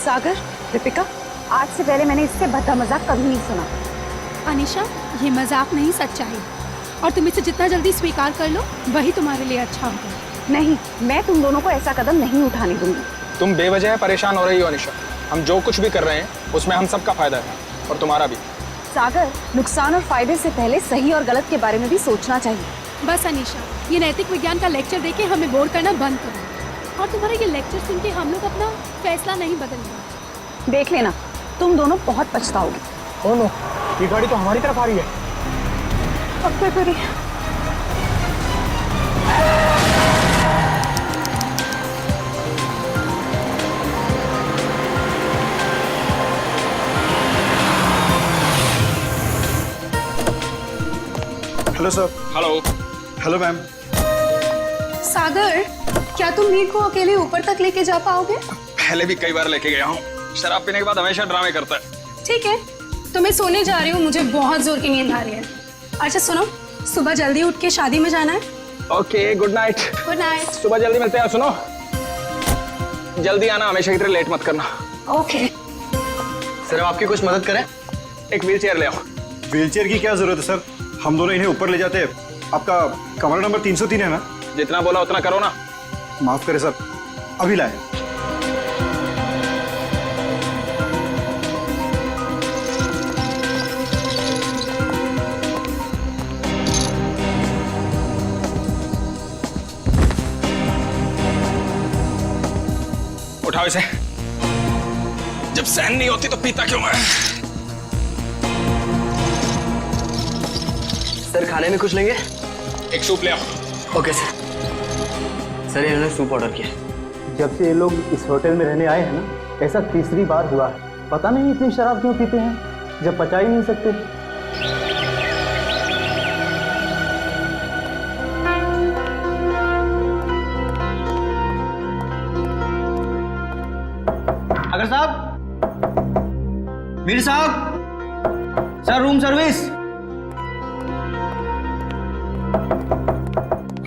सागर, दीपिका, आज से पहले मैंने इससे भद्दा मजाक कभी नहीं सुना। अनीशा, ये मजाक नहीं सच्चाई, और तुम इसे जितना जल्दी स्वीकार कर लो वही तुम्हारे लिए अच्छा होगा। नहीं, मैं तुम दोनों को ऐसा कदम नहीं उठाने दूंगी। तुम बेवजह परेशान हो रही हो अनीशा। हम जो कुछ भी कर रहे हैं उसमें हम सबका फायदा है, और तुम्हारा भी। सागर, नुकसान और फायदे से पहले सही और गलत के बारे में भी सोचना चाहिए। बस अनीशा, ये नैतिक विज्ञान का लेक्चर देके हमें बोर करना बंद करो, और तुम्हारा ये लेक्चर सुन के हम लोग अपना फैसला नहीं बदलेंगे। देख लेना, तुम दोनों बहुत पछताओगे। ओ नो, ये गाड़ी तो हमारी तरफ आ रही है। अब क्या करें? Hello sir. Hello. Hello ma'am. Sagar, क्या तुम मीर को अकेले ऊपर तक लेके जा पाओगे? पहले भी कई बार लेके गया हूँ। शराब पीने के बाद हमेशा ड्रामे करता है। ठीक है, तो मैं सोने जा रही हूँ, मुझे बहुत जोर की नींद आ रही है। अच्छा सुनो, सुबह जल्दी उठ के शादी में जाना है। Okay, good night. Good night. सुबह जल्दी मिलते हैं। सुनो, जल्दी आना, हमेशा की तरह लेट मत करना। ओके। सर, आपकी कुछ मदद करें? एक व्हील चेयर ले आओ। व्हील चेयर की क्या जरूरत है सर? हम दोनों इन्हें ऊपर ले जाते हैं। आपका कमरा नंबर 303 है ना? जितना बोला उतना करो ना। माफ करें सर, अभी लाए। उठाओ इसे। जब सहन नहीं होती तो पीता क्यों है? सर, खाने में कुछ लेंगे? एक सूप ले आओ। Okay sir. सर, इन्होंने सूप ऑर्डर किया। जब से ये लोग इस होटल में रहने आए हैं ना, ऐसा तीसरी बार हुआ है। पता नहीं इतनी शराब क्यों पीते हैं जब पचा ही नहीं सकते। अगर साहब, मीर साहब, सर रूम सर्विस।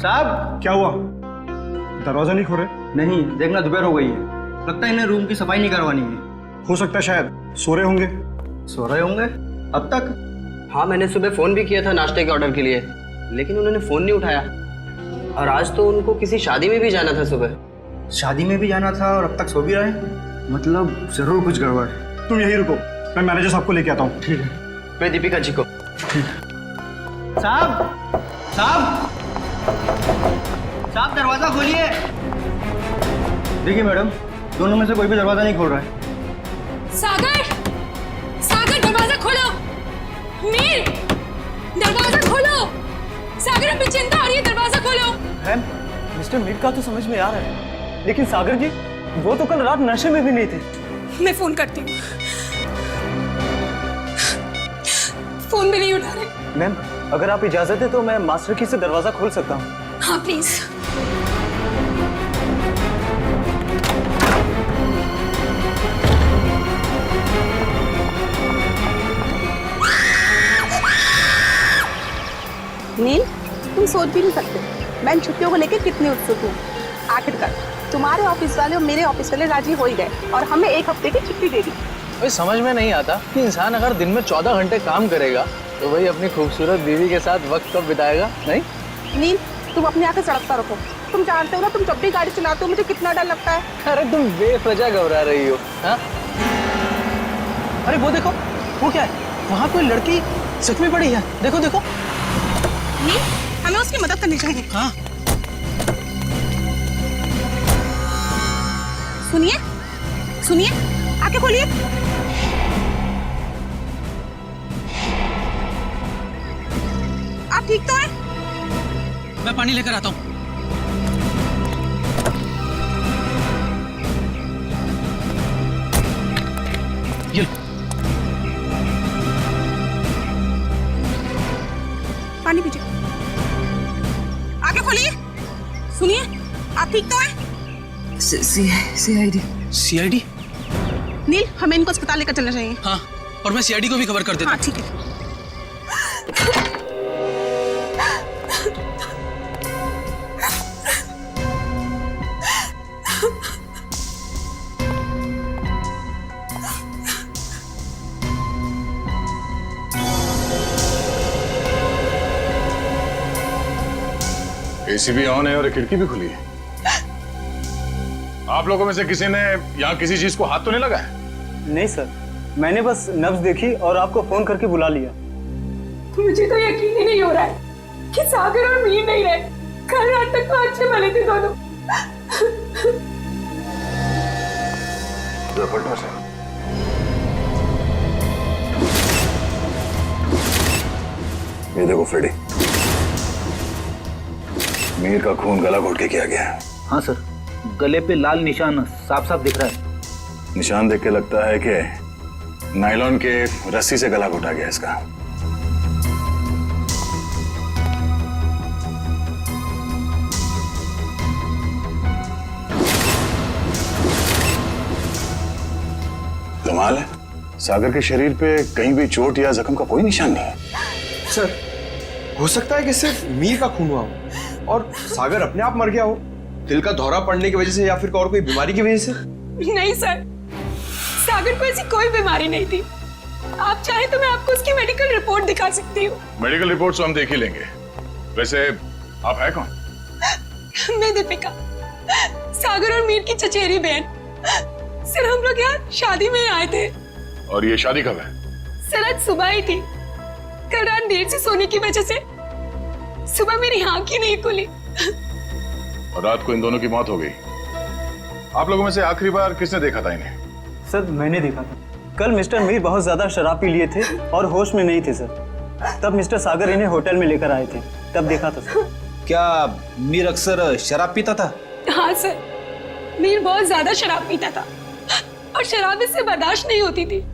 साहब, क्या हुआ? दरवाजा नहीं खोल रहे? नहीं, देखना दोपहर हो गई है, लगता है इन्हें रूम की सफाई नहीं करवानी है। हो सकता है शायद सो रहे होंगे। सो रहे होंगे अब तक? हाँ, मैंने सुबह फोन भी किया था नाश्ते के ऑर्डर के लिए, लेकिन उन्होंने फोन नहीं उठाया। और आज तो उनको किसी शादी में भी जाना था सुबह। शादी में भी जाना था और अब तक सो भी रहे? मतलब जरूर कुछ गड़बड़। तुम यहीं रुको, मैं मैनेजर साहब को लेके आता हूँ। ठीक है। मैं दीपिका जी को। साहब, साहब, साहब, दरवाजा खोलिए। देखिए मैडम, दोनों में से कोई भी दरवाजा नहीं खोल रहा है। सागर, सागर, दरवाजा खोलो। मीर, दरवाजा खोलो। सागर, हमें चिंता आ रही है, दरवाजा खोलो। मैम, मिस्टर मीर का तो समझ में आ रहा है, लेकिन सागर जी, वो तो कल रात नशे में भी नहीं थे। मैं फोन करती हूँ। फोन भी नहीं उठा रहे। मैम, अगर आप इजाजत है तो मैं मास्टर की से दरवाजा खोल सकता हूँ। हाँ प्लीज। नील, तुम सोच भी नहीं सकते मैं इन छुट्टियों को लेकर कितनी उत्सुक हूँ। आखिरकार तुम्हारे ऑफिस वाले और मेरे ऑफिस वाले राजी हो ही गए और हमें एक हफ्ते की छुट्टी दे दी। भाई समझ में नहीं आता कि इंसान अगर दिन में 14 घंटे काम करेगा तो वही अपनी खूबसूरत बीवी के साथ वक्त कब बिताएगा? नहीं नील, तुम अपनी आंखें सड़क पर रखो। तुम जानते हो ना, तुम जब भी गाड़ी चलाते हो मुझे कितना डर लगता है। अरे तुम बेवजह घबरा रही हो। हाँ, अरे वो देखो, वो क्या है? वहाँ कोई लड़की सच में पड़ी है। देखो देखो। नील, हमें उसकी मदद करनी चाहिए। हाँ, सुनिए, सुनिए, आंखें खोलिए। आप ठीक तो हैं? मैं पानी लेकर आता हूँ। ये पानी पीजिए। आंखें खोलिए। सुनिए, आप ठीक तो हैं? सीआईडी। नील, हमें इनको अस्पताल लेकर चलना चाहिए। हाँ, और मैं सीआईडी को भी खबर कर देता हूँ। हाँ ठीक है। एसी भी ऑन है और खिड़की भी खुली है। आप लोगों में से किसी ने यहाँ किसी चीज को हाथ तो नहीं लगाया? नहीं सर, मैंने बस नब्ज देखी और आपको फोन करके बुला लिया। मुझे तो यकीन ही नहीं हो रहा है कि सागर और मीर नहीं रहे। कल रात तक तो अच्छे भले थे दोनों। ये देखो फ्रेडी, मीर का खून गला घोट के किया गया है। हाँ सर, गले पे लाल निशान साफ साफ दिख रहा है। निशान देख के लगता है कि नायलॉन के रस्सी से गला घोटा गया इसका। कमाल है, सागर के शरीर पे कहीं भी चोट या जख्म का कोई निशान नहीं है। सर, हो सकता है कि सिर्फ मीर का खून हुआ हो और सागर अपने आप मर गया हो, दिल का दौरा पड़ने की वजह से या फिर और कोई बीमारी की वजह से। नहीं सर, सागर को ऐसी कोई बीमारी नहीं थी। आप चाहे तो मैं आपको उसकी मेडिकल रिपोर्ट दिखा सकती हूँ। मेडिकल रिपोर्ट तो हम देख ही लेंगे। वैसे आप है कौन? मैं दीपिका, सागर और मीर की चचेरी बहन। सर, हम लोग यहाँ शादी में आए थे। और ये शादी कब है? सर, आज सुबह ही थी। कल रात देर से सोने की वजह से सुबह मेरी आंख ही नहीं खुली। और रात को इन दोनों की मौत हो गई। आप लोगों में से आखिरी बार किसने देखा था इन्हें? सर, मैंने देखा था। कल मिस्टर मीर बहुत ज्यादा शराब पी लिए थे और होश में नहीं थे सर। तब मिस्टर सागर इन्हें होटल में लेकर आए थे, तब देखा था सर। क्या मीर अक्सर शराब पीता था? हाँ सर, मीर बहुत ज्यादा शराब पीता था और शराब इससे बर्दाश्त नहीं होती थी।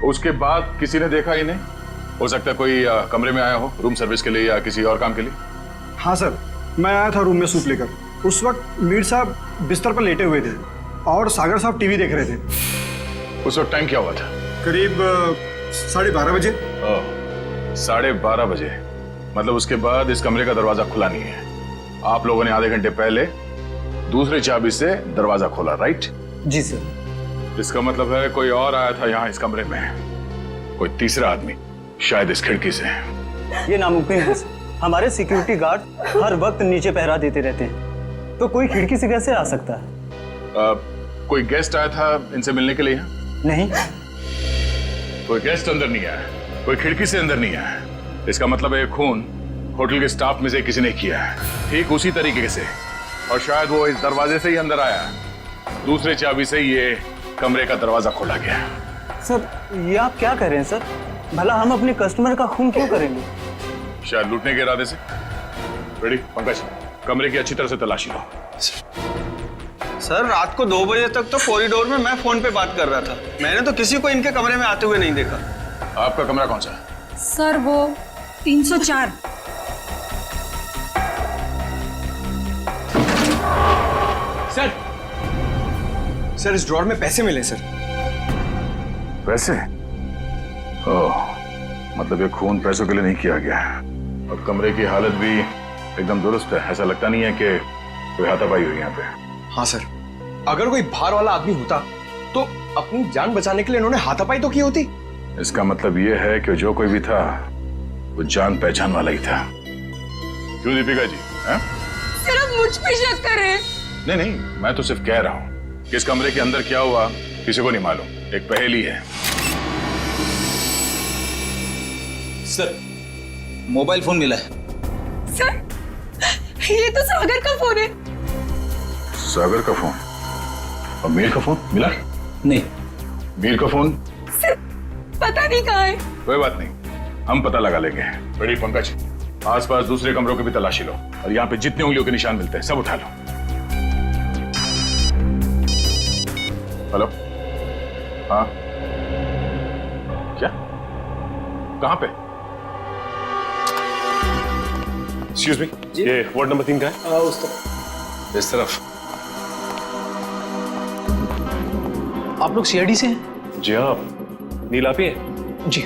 उसके बाद किसी ने देखा इन्हें? हो सकता है कोई कमरे में आया हो रूम सर्विस के लिए या किसी और काम के लिए। हाँ सर, मैं आया था रूम में सूप लेकर। उस वक्त मीर साहब बिस्तर पर लेटे हुए थे और सागर साहब टीवी देख रहे थे। उस वक्त टाइम क्या हुआ था? करीब 12:30 बजे। 12:30 बजे, मतलब उसके बाद इस कमरे का दरवाजा खुला नहीं है। आप लोगों ने आधे घंटे पहले दूसरी चाबी से दरवाजा खोला, राइट? जी सर। इसका मतलब है कोई और आया था यहाँ इस कमरे में, कोई तीसरा आदमी, शायद इस खिड़की से। ये नामुमकिन है सर। हमारे सिक्योरिटी गार्ड हर वक्त नीचे पहरा देते रहते हैं, तो कोई खिड़की से कैसे आ सकता है? कोई गेस्ट आया था इनसे मिलने के लिए? नहीं, कोई गेस्ट अंदर नहीं आया, कोई खिड़की से अंदर नहीं आया। इसका मतलब है खून होटल के स्टाफ में से किसी ने किया है, ठीक उसी तरीके से। और शायद वो इस दरवाजे से ही अंदर आया, दूसरे चाबी से ये कमरे का दरवाजा खोला गया। सर, ये आप क्या कह रहे हैं सर? भला हम अपने कस्टमर का खून क्यों करेंगे? शायद लूटने के इरादे से। रेडी पंकज, कमरे की अच्छी तरह से तलाशी लो। सर, रात को 2 बजे तक तो कॉरिडोर में मैं फोन पे बात कर रहा था। मैंने तो किसी को इनके कमरे में आते हुए नहीं देखा। आपका कमरा कौन सा है? सर, वो 304। सर, इस ड्रॉर में पैसे मिले सर। पैसे? ओह, मतलब ये खून पैसों के लिए नहीं किया गया। और कमरे की हालत भी एकदम दुरुस्त है, ऐसा लगता नहीं है कि कोई हाथापाई हुई यहाँ पे। हाँ सर, अगर कोई बाहर वाला आदमी होता तो अपनी जान बचाने के लिए इन्होंने हाथापाई तो की होती। इसका मतलब ये है कि जो कोई भी था वो जान पहचान वाला ही था। क्यों दीपिका जी? सर, आप मुझ पे शक कर रहे हैं? नहीं नहीं, मैं तो सिर्फ कह रहा हूँ कि इस कमरे के अंदर क्या हुआ किसी को नहीं मालूम, एक पहेली है। सर, मोबाइल फोन मिला है। सर, ये तो सागर का फोन है। सागर का फोन? और मीर का फोन मिला? नहीं। मीर का फोन? सर, पता नहीं कहाँ है। कोई बात नहीं, हम पता लगा लेंगे। बड़ी पंकज, आसपास दूसरे कमरों की भी तलाशी लो और यहाँ पे जितने उंगलियों के निशान मिलते हैं सब उठा लो। हेलो? हाँ, क्या? कहाँ पे? एक्सक्यूज मी, ये वार्ड नंबर 3 का है? उस तरफ। इस तरफ? आप लोग सीआईडी से हैं? जी हाँ, नील आप ही हैं? जी।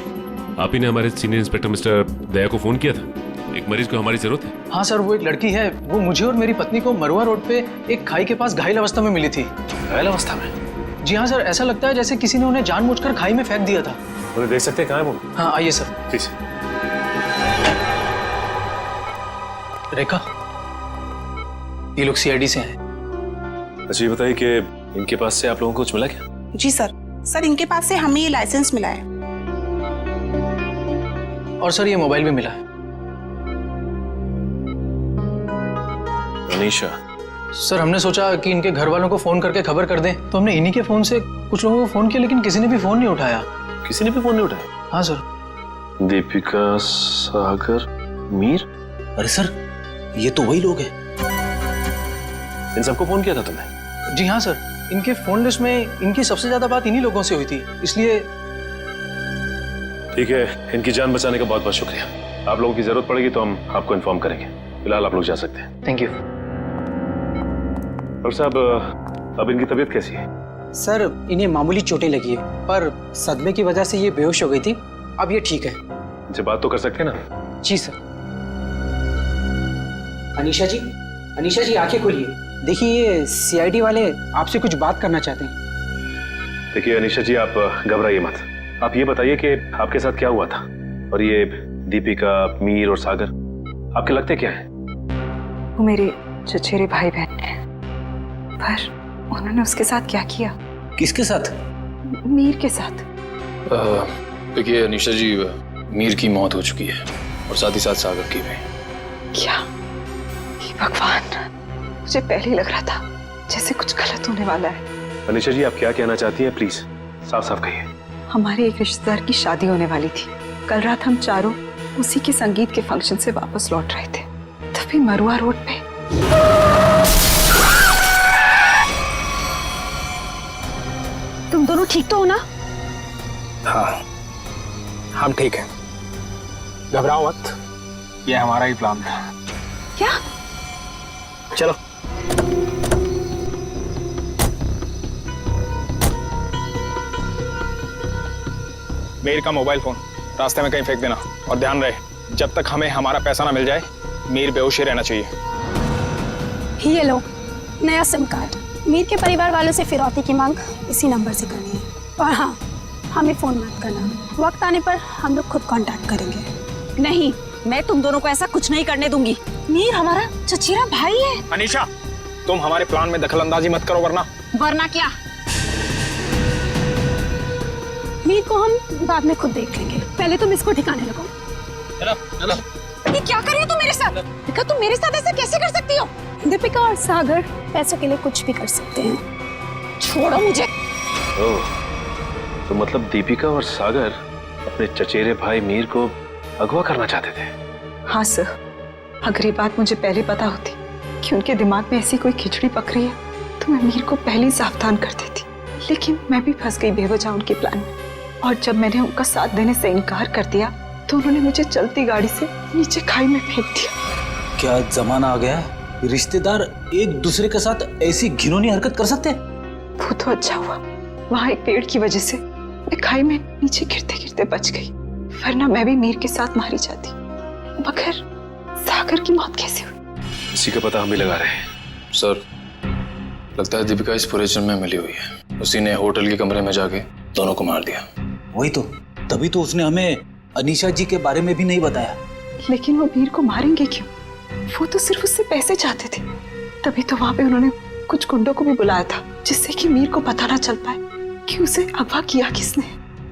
आप ही ने हमारे सीनियर इंस्पेक्टर मिस्टर दया को फोन किया था, एक मरीज को हमारी जरूरत है। हाँ सर, वो एक लड़की है, वो मुझे और मेरी पत्नी को मरुआ रोड पे एक खाई के पास घायल अवस्था में मिली थी। घायल अवस्था में? जी हाँ सर, ऐसा लगता है जैसे किसी ने उन्हें जानबूझकर खाई में फेंक दिया था। उन्हें देख सकते हैं कहाँ है वो? हाँ, आइए सर। प्लीज। रेखा, ये लोग सीआईडी से हैं। अच्छा ये बताइए कि इनके पास से आप लोगों को कुछ मिला क्या? जी सर। सर इनके पास से हमें ये लाइसेंस मिला है। और सर ये मोबाइल भी मिला है। अनीशा, सर हमने सोचा कि इनके घर वालों को फोन करके खबर कर दें, तो हमने इन्हीं के फोन से कुछ लोगों को फोन किया, लेकिन किसी ने भी फोन नहीं उठाया। किसी ने भी फोन नहीं उठाया? हाँ सर। दीपिका, सागर, मीर। अरे सर, ये तो वही लोग हैं। इन सबको फोन किया था तुमने? जी हाँ सर, इनके फोन लिस्ट में इनकी सबसे ज्यादा बात इन्हीं लोगों से हुई थी, इसलिए। ठीक है, इनकी जान बचाने का बहुत बहुत शुक्रिया। आप लोगों की जरूरत पड़ेगी तो हम आपको इन्फॉर्म करेंगे। फिलहाल आप लोग जा सकते हैं। Thank you. डॉक्टर साहब, अब इनकी तबीयत कैसी है? सर इन्हें मामूली चोटें लगी है, पर सदमे की वजह से ये बेहोश हो गई थी। अब ये ठीक है। इनसे बात तो कर सकते हैं ना? जी सर। अनीशा जी आंखें खोलिए। देखिए ये सीआईडी वाले आपसे कुछ बात करना चाहते हैं। देखिए अनीशा जी, आप घबराइए मत। आप ये बताइए कि आपके साथ क्या हुआ था, और ये दीपिका, मीर और सागर आपके लगते क्या हैं? वो मेरे चचेरे भाई बहन हैं, पर उन्होंने उसके साथ क्या किया? किसके साथ? मीर के साथ। देखिए अनीशा जी, मीर की मौत हो चुकी है और साथ ही साथ सागर की भी। क्या? हे भगवान, मुझे पहले ही लग रहा था जैसे कुछ गलत होने वाला है। अनीशा जी, आप क्या कहना चाहती हैं? प्लीज साफ साफ कहिए। हमारे एक रिश्तेदार की शादी होने वाली थी। कल रात हम चारों उसी के संगीत के फंक्शन से वापस लौट रहे थे, तभी मरुआ रोड पे तुम दोनों ठीक तो हो ना? हाँ, हम ठीक हैं। घबराओ मत, ये हमारा ही प्लान था। क्या? चलो। मीर का मोबाइल फोन रास्ते में कहीं फेंक देना, और ध्यान रहे जब तक हमें हमारा पैसा ना मिल जाए मीर बेहोश ही रहना चाहिए। ये लो नया सिम कार्ड। मीर के परिवार वालों से फिरौती की मांग इसी नंबर से करनी है। और हाँ, हमें फोन मत करना, वक्त आने पर हम लोग खुद कांटेक्ट करेंगे। नहीं, मैं तुम दोनों को ऐसा कुछ नहीं करने दूंगी। मीर हमारा चचेरा भाई है। अनीशा, तुम हमारे प्लान में दखलंदाजी मत करो, वरना क्या? मीर को हम बाद में खुद देख लेंगे, पहले तुम इसको ठिकाने लगो। चलो। ये क्या कर रही हो तुम मेरे साथ? दीपिका, तुम मेरे साथ ऐसा कैसे कर सकती हो? दीपिका और सागर पैसों के लिए कुछ भी कर सकते हैं। छोड़ो मुझे। ओह, तो मतलब दीपिका और सागर अपने चचेरे भाई मीर को अगवा करना चाहते थे? हाँ सर, अगर ये बात मुझे पहले पता होती कि उनके दिमाग में ऐसी कोई खिचड़ी पक रही है तो मैं मीर को पहले ही सावधान कर देती। लेकिन मैं भी फंस गई बेवजह उनके प्लान में, और जब मैंने उनका साथ देने से इनकार कर दिया तो उन्होंने मुझे चलती गाड़ी से नीचे खाई में फेंक दिया। क्या जमाना आ गया है? रिश्तेदार एक दूसरे के साथ ऐसी घिनौनी हरकत कर सकते हैं? वो तो अच्छा हुआ, वहाँ एक पेड़ की वजह से मैं खाई में नीचे गिरते गिरते बच गई, वरना मैं भी मीर के साथ मारी जाती। मगर सागर की मौत कैसे हुई? इसी का पता हम भी लगा रहे हैं। सर, लगता है दीपिका इस पूरे जुर्म में मिली हुई है। उसी ने होटल के कमरे में जाके दोनों को मार दिया। वही तो, तभी तो उसने हमें अनीशा जी के बारे में भी नहीं बताया। लेकिन वो मीर को मारेंगे क्यों? वो तो सिर्फ उससे पैसे चाहते थे। तभी तो वहां पे उन्होंने कुछ गुंडों को भी बुलाया था, जिससे कि मीर को पता ना चल पाए कि उसे अगवा किया किसने।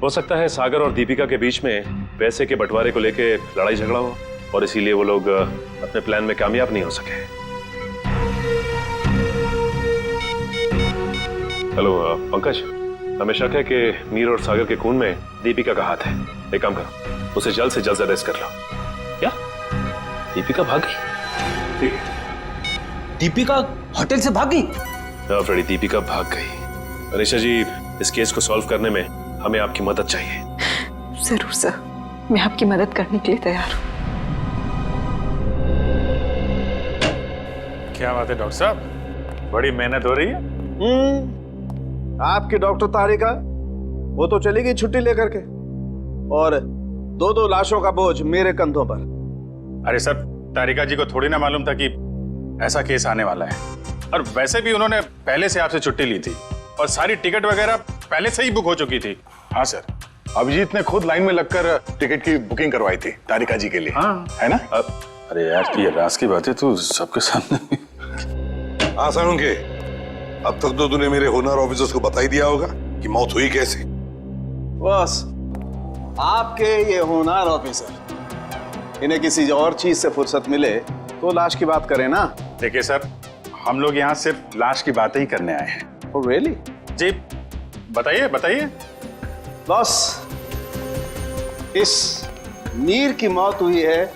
हो सकता है सागर और दीपिका के बीच में पैसे के बंटवारे को लेके लड़ाई झगड़ा हो, और इसीलिए वो लोग अपने प्लान में कामयाब नहीं हो सके। हेलो पंकज, हमें शक है कि मीर और सागर के खून में दीपिका का हाथ है। एक काम करो, उसे जल्द से जल्द अरेस्ट कर लो। क्या? दीपिका भाग गई? ठीक है। दीपिका होटल से भाग गई? हाँ फ्रेडी, दीपिका भाग गई। अनीशा जी, इस केस को सॉल्व करने में हमें आपकी मदद चाहिए। जरूर सर, मैं आपकी मदद करने के लिए तैयार हूँ। क्या बात है डॉक्टर साहब, बड़ी मेहनत हो रही है। आपकी डॉक्टर तारिका, वो तो चली गई छुट्टी लेकर के, और दो लाशों का बोझ मेरे कंधों पर। अरे सर, तारिका जी को थोड़ी ना मालूम था कि ऐसा केस आने वाला है, और वैसे भी उन्होंने पहले से आपसे छुट्टी ली थी और सारी टिकट वगैरह पहले से ही बुक हो चुकी थी। हाँ सर, अभिजीत ने खुद लाइन में लगकर टिकट की बुकिंग करवाई थी तारिका जी के लिए। हाँ। है ना? अरे यार, ये राज की बातें तो सबके सामने हाँ साळुंखे, अब तक तो तूने मेरे होनर ऑफिसर्स को बता ही दिया होगा कि मौत हुई कैसे। बस आपके ये होनहार ऑफिसर इन्हें किसी और चीज से फुर्सत मिले तो लाश की बात करें ना। देखिए सर, हम लोग यहाँ सिर्फ लाश की बातें ही करने आए हैं। Oh really? जी बताइए बताइए। बॉस, इस मीर की मौत हुई है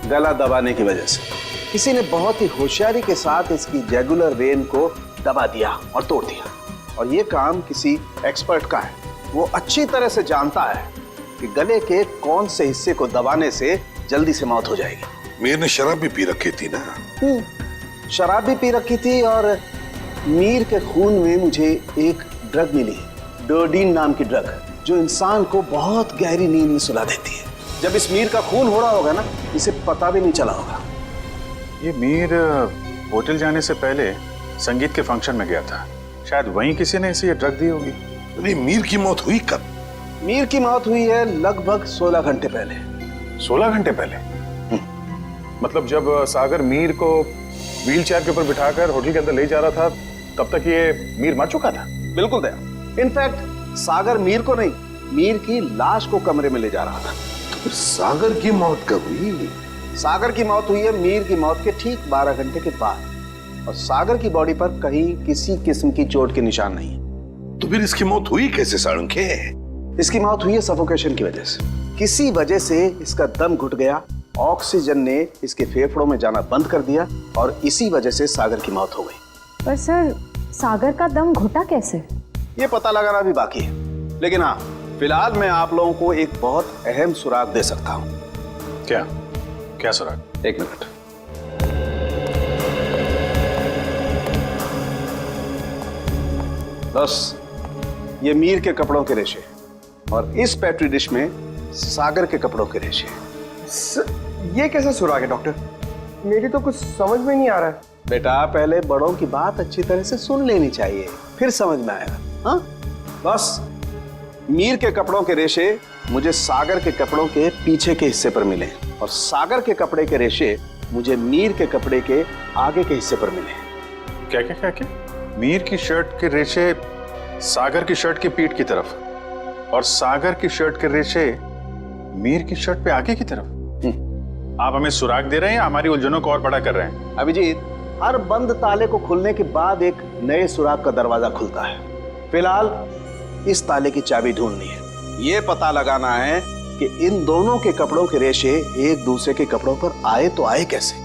गला दबाने की वजह से। किसी ने बहुत ही होशियारी के साथ इसकी जैगुलर वेन को दबा दिया और तोड़ दिया, और ये काम किसी एक्सपर्ट का है। वो अच्छी तरह से जानता है कि गले के कौन से हिस्से को दबाने से जल्दी से मौत हो जाएगी। मीर ने शराब भी पी रखी थी ना? शराब भी पी रखी थी, और मीर के खून में मुझे एक ड्रग मिली, डोडीन नाम की ड्रग, जो इंसान को बहुत गहरी नींद में सुला देती है। जब इस मीर का खून हो रहा होगा ना, इसे पता भी नहीं चला होगा। ये मीर होटल जाने से पहले संगीत के फंक्शन में गया था, शायद वहीं किसी ने इसे ये ड्रग दी होगी। नहीं, मीर की मौत हुई कब? मीर की मौत हुई है लगभग 16 घंटे पहले। 16 घंटे पहले? मतलब जब सागर मीर को व्हील चेयर के ऊपर बिठाकर होटल के अंदर ले जा रहा था, तब तक ये मीर मर चुका था? बिल्कुल दया। इनफैक्ट सागर मीर को नहीं, मीर की लाश को कमरे में ले जा रहा था। तो फिर सागर की मौत कब हुई? सागर की मौत हुई है मीर की मौत के ठीक 12 घंटे के बाद, और सागर की बॉडी पर कहीं किसी किस्म की चोट के निशान नहीं है। तो फिर इसकी मौत हुई कैसे साळुंखे? इसकी मौत हुई है सफोकेशन की वजह से। किसी वजह से इसका दम घुट गया, ऑक्सीजन ने इसके फेफड़ों में जाना बंद कर दिया, और इसी वजह से सागर की मौत हो गई। पर सर, सागर का दम घुटा कैसे? ये पता लगाना भी बाकी है, लेकिन हाँ, फिलहाल मैं आप लोगों को एक बहुत अहम सुराग दे सकता हूँ। क्या क्या सुराग? एक मिनट। बस ये मीर के कपड़ों के रेशे, और इस पेट्री डिश में सागर के कपड़ों के रेशे। ये कैसा सुराग है डॉक्टर? मेरी तो कुछ समझ में नहीं आ रहा है। बेटा, पहले बड़ों की बात अच्छी तरह से सुन लेनी चाहिए, फिर समझ में आएगा। हाँ, बस मीर के कपड़ों के रेशे मुझे सागर के कपड़ों के पीछे के हिस्से पर मिले, और सागर के कपड़े के रेशे मुझे मीर के कपड़े के आगे के हिस्से पर मिले। क्या क्या क्या क्या? मीर की शर्ट के रेशे सागर की शर्ट की पीठ की तरफ, और सागर की शर्ट के रेशे मीर की शर्ट पे आगे की तरफ। आप हमें सुराग दे रहे हैं या हमारी उलझनों को और बड़ा कर रहे हैं? अभिजीत, हर बंद ताले को खुलने के बाद एक नए सुराग का दरवाजा खुलता है। फिलहाल इस ताले की चाबी ढूंढनी है। ये पता लगाना है कि इन दोनों के कपड़ों के रेशे एक दूसरे के कपड़ों पर आए तो आए कैसे।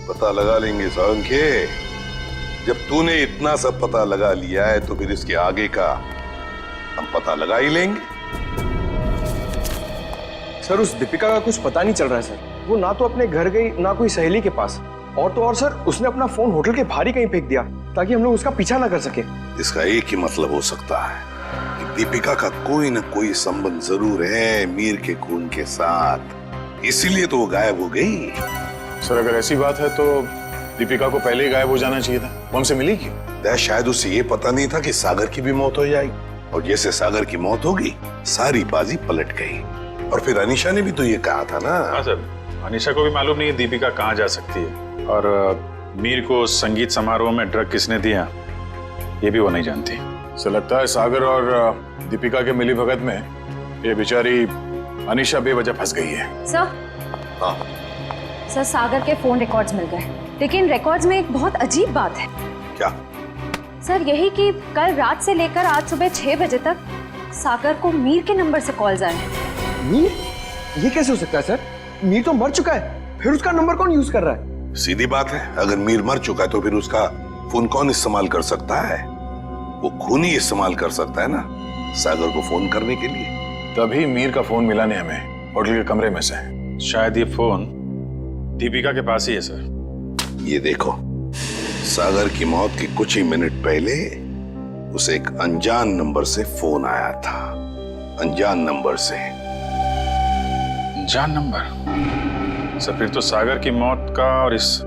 पता लगा लेंगे साळुंखे। जब तूने इतना सब पता लगा लिया है तो फिर इसके आगे का हम पता लगा ही लेंगे। सर, उस दीपिका का कुछ पता नहीं चल रहा है सर। वो ना तो अपने घर गई, ना कोई सहेली के पास, और तो और सर उसने अपना फोन होटल के बाहर ही कहीं फेंक दिया ताकि हम लोग उसका पीछा ना कर सके। इसका एक ही मतलब हो सकता है कि दीपिका का कोई ना कोई संबंध जरूर है मीर के खून के साथ, इसीलिए तो वो गायब हो गई। सर, अगर ऐसी बात है तो दीपिका को पहले ही गायब हो जाना चाहिए था। वो हमसे मिली क्यों? शायद उसे ये पता नहीं था कि सागर की भी मौत हो जाएगी, और जैसे सागर की मौत होगी सारी बाजी पलट गई। और फिर अनीशा ने भी तो ये कहा था ना। हाँ सर, अनीशा को भी मालूम नहीं है दीपिका कहाँ जा सकती है, और मीर को संगीत समारोह में ड्रग किसने दिया ये भी वो नहीं जानती। सो लगता है सागर और दीपिका के मिली भगत में ये बेचारी अनीशा बेवजह फंस गई है। सर, हाँ सर, सागर के फोन रिकॉर्ड्स मिल गए, लेकिन रिकॉर्ड्स में एक बहुत अजीब बात है। क्या? सर, यही कि कल रात से लेकर आज सुबह 6 बजे तक सागर को मीर के नंबर से कॉल्स आए हैं। मीर? ये कैसे हो सकता है सर? मीर तो मर चुका है, फिर उसका नंबर कौन यूज कर रहा है? सीधी बात है, अगर मीर मर चुका है तो फिर उसका फोन कौन इस्तेमाल कर सकता है? वो खून ही इस्तेमाल कर सकता है ना सागर को फोन करने के लिए। तभी मीर का फोन मिला नहीं हमें होटल के कमरे में से। शायद ये फोन दीपिका के पास ही है सर। ये देखो, सागर की मौत के कुछ ही मिनट पहले उसे एक अनजान नंबर से फोन आया था। अनजान नंबर से। अनजान नंबर? सर, फिर तो सागर की मौत का और इस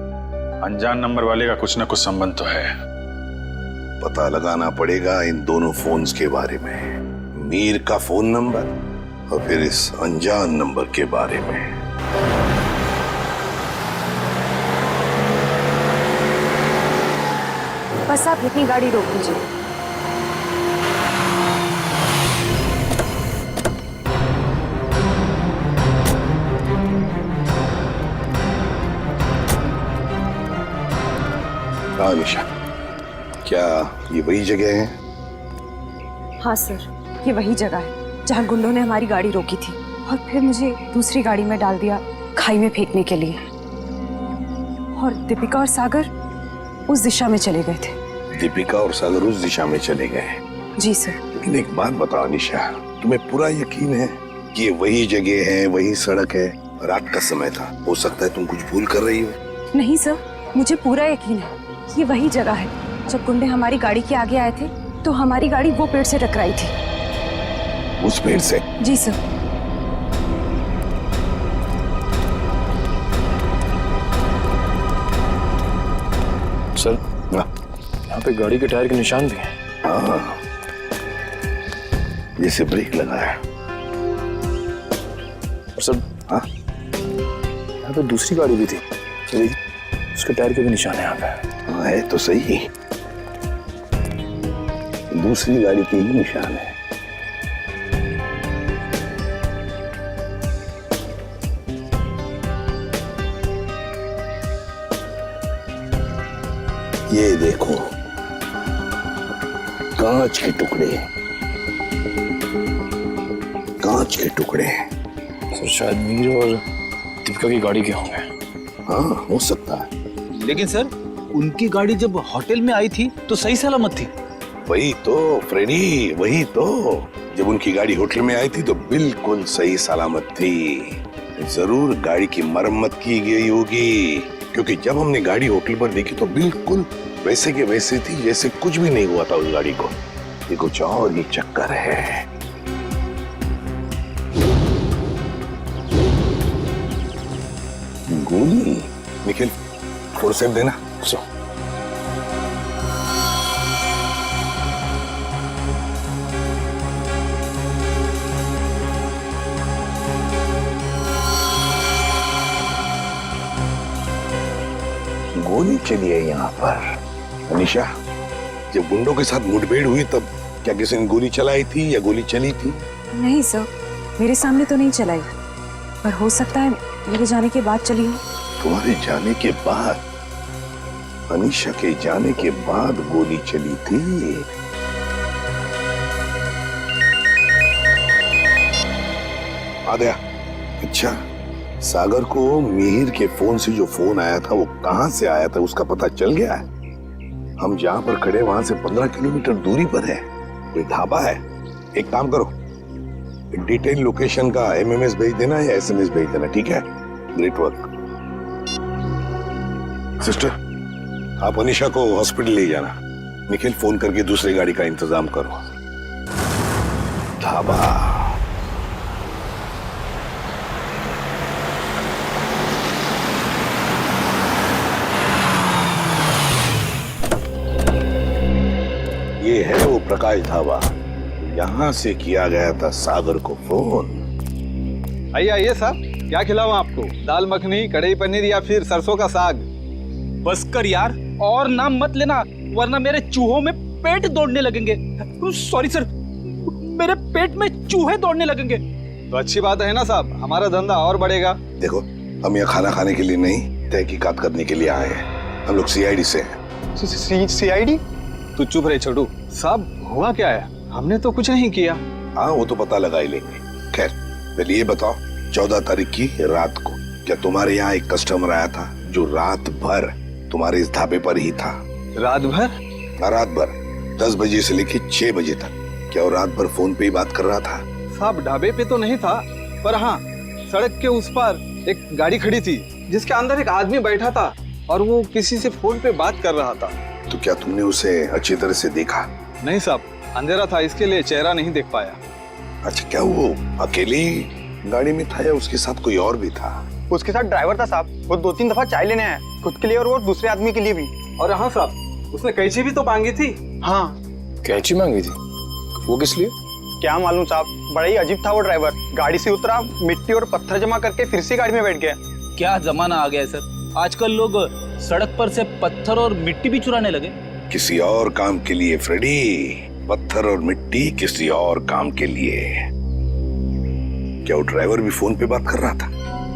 अनजान नंबर वाले का कुछ ना कुछ संबंध तो है। पता लगाना पड़ेगा इन दोनों फोन्स के बारे में, मीर का फोन नंबर और फिर इस अनजान नंबर के बारे में। बस आप अपनी गाड़ी रोक दीजिए। हाँ निशा, क्या ये वही जगह है? हाँ सर, ये वही जगह है जहाँ गुंडों ने हमारी गाड़ी रोकी थी और फिर मुझे दूसरी गाड़ी में डाल दिया खाई में फेंकने के लिए। और दीपिका और सागर उस दिशा में चले गए थे। दीपिका और सागर उस दिशा में चले गए? जी सर। लेकिन एक बात बताओ निशा, तुम्हें पूरा यकीन है कि ये वही जगह है, वही सड़क है? रात का समय था, हो सकता है तुम कुछ भूल कर रही हो। नहीं सर, मुझे पूरा यकीन है ये वही जगह है। जब गुंडे हमारी गाड़ी के आगे आए थे तो हमारी गाड़ी वो पेड़ से टकराई थी। उस पेड़ से? जी सर। सर, यहाँ पे गाड़ी के टायर के निशान भी हैं। हाँ, जैसे ब्रेक लगा है। और सर, हाँ, यहाँ पे दूसरी गाड़ी भी थी, उसके टायर के भी निशान है यहाँ पे। हाँ, है तो सही, दूसरी गाड़ी के ही निशान है। ये देखो, कांच के टुकड़े, कांच के टुकड़े। सर शायद मीर और दीपिका की गाड़ी के होंगे। हाँ, हो सकता है। लेकिन सर, उनकी गाड़ी जब होटल में आई थी तो सही सलामत थी। वही तो फ्रेडी, वही तो। जब उनकी गाड़ी होटल में आई थी तो बिल्कुल सही सलामत थी। जरूर गाड़ी की मरम्मत की गई होगी, क्योंकि जब हमने गाड़ी होटल पर देखी तो बिल्कुल वैसे के वैसे थी जैसे कुछ भी नहीं हुआ था उस गाड़ी को। ये कुछ और ही चक्कर है। गोली? निखिल, फोरसेप देना। गोली चली है यहाँ पर। अनीशा, जब गुंडों के साथ मुठभेड़ हुई तब क्या किसी ने गोली चलाई थी या गोली चली थी? नहीं सर, मेरे सामने तो नहीं चलाई, पर हो सकता है मेरे जाने के बाद चली हो। तुम्हारे जाने के बाद? अनीशा के जाने के बाद गोली चली थी? आद्या, अच्छा, सागर को मिहिर के फोन से जो फोन आया था वो कहां से आया था उसका पता चल गया है? हम जहां पर खड़े वहां से 15 किलोमीटर दूरी पर है, कोई ढाबा है। एक काम करो, डिटेल लोकेशन का एमएमएस भेज देना या एसएमएस भेज देना, ठीक है? Great work. सिस्टर, आप अनीशा को हॉस्पिटल ले जाना। निखिल, फोन करके दूसरी गाड़ी का इंतजाम करो। ढाबा। ये है वो प्रकाश ढाबा, यहाँ से किया गया था सागर को फोन। आइए आइए साहब, क्या खिलाऊं आपको? दाल मखनी, कढ़ी पनीर या फिर सरसों का साग? बस कर यार, और नाम मत लेना वरना मेरे चूहों में पेट दौड़ने लगेंगे। सॉरी सर, मेरे पेट में चूहे दौड़ने लगेंगे। तो अच्छी बात है ना साहब, हमारा धंधा और बढ़ेगा। देखो, हम यहाँ खाना खाने के लिए नहीं, तहकीकात करने के लिए आए हैं। हम लोग सीआईडी से हैं। सीआईडी? तू चुप रहे छोटू। साहब, हुआ क्या है? हमने तो कुछ नहीं किया। हाँ, वो तो पता लगा ही लेंगे। खैर, पहले ये बताओ, 14 तारीख की रात को क्या तुम्हारे यहाँ एक कस्टमर आया था जो रात भर तुम्हारे इस ढाबे पर ही था? रात भर? रात भर 10 बजे से लेकर 6 बजे तक। क्या वो रात भर फोन पे ही बात कर रहा था? साहब, ढाबे पे तो नहीं था, पर हाँ, सड़क के उस पार एक गाड़ी खड़ी थी जिसके अंदर एक आदमी बैठा था और वो किसी से फोन पे बात कर रहा था। तो क्या तुमने उसे अच्छी तरह से देखा? नहीं साहब, अंधेरा था, इसके लिए चेहरा नहीं देख पाया। अच्छा, क्या वो अकेली गाड़ी में था या उसके साथ कोई और भी था? उसके साथ ड्राइवर था साहब। वो 2-3 दफा चाय लेने आया, खुद के लिए और वो दूसरे आदमी के लिए भी। और हाँ साहब, उसने कैंची भी तो मांगी थी। हाँ, कैंची मांगी थी? वो किस लिए? क्या मालूम साहब, बड़ा ही अजीब था वो ड्राइवर। गाड़ी से उतरा, मिट्टी और पत्थर जमा करके फिर से गाड़ी में बैठ गया। क्या जमाना आ गया है सर, आजकल लोग सड़क पर से पत्थर और मिट्टी भी चुराने लगे। किसी और काम के लिए फ्रेडी, पत्थर और मिट्टी किसी और काम के लिए। क्या वो ड्राइवर भी फोन पे बात कर रहा था?